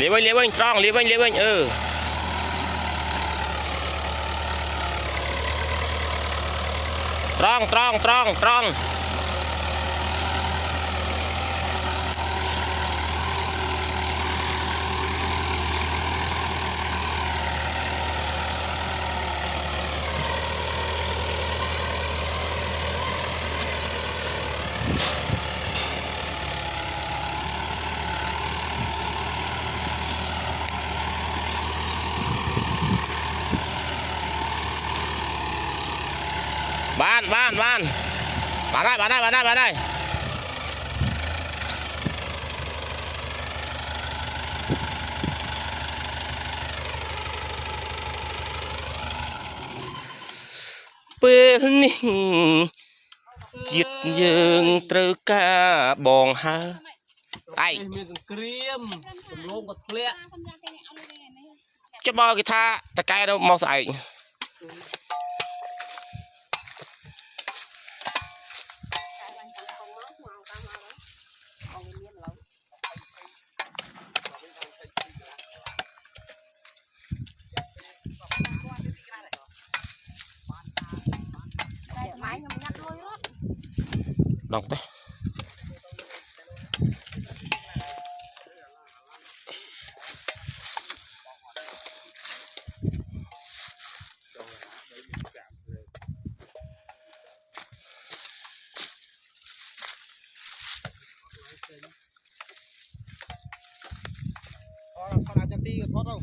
ลี้ยวตรองเลี้ยวตรองบ้านได้เปื้อนนิ่งจิตยังตรึกกาบองหาไอ้มีสังเกรียมผมลงกับเลี้ยจะบอกกีตาตะไคร้เรามองใส่ลองไปขนาดจะตีกับทอดเอา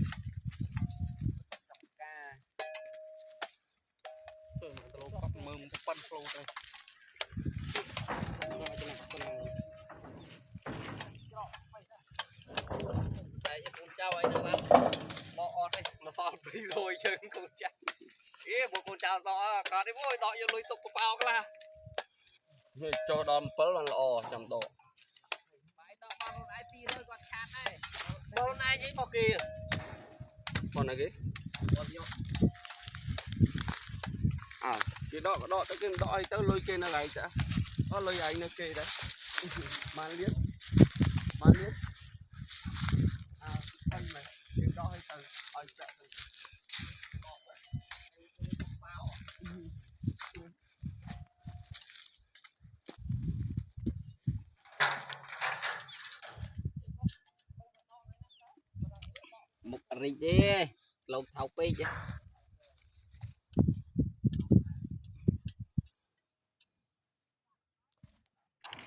ตลกกับมือมันปั้นโปรเลยแต่จะคุณเจ้าไอ้นั่นละมออดเลยมาซ้อนไปโรยเชิงคุณเจ้าบุกคุณเจ้าต่อก่อนได้บุ้ยต่อยังลุยตกกระเป๋ากันละนี่โจดอมเปิลละอจำโตไปต่อมาไอปีเลยกว่าขาดได้โดนไอ้ยี่ปอกี้còn này cái cái đó cái đó tới lôi kia nó lại chả nó lôi anh nó kia đấy mang liếc anh này cái đó hay từ ở chợ một rì đi lâu thầu pi chứ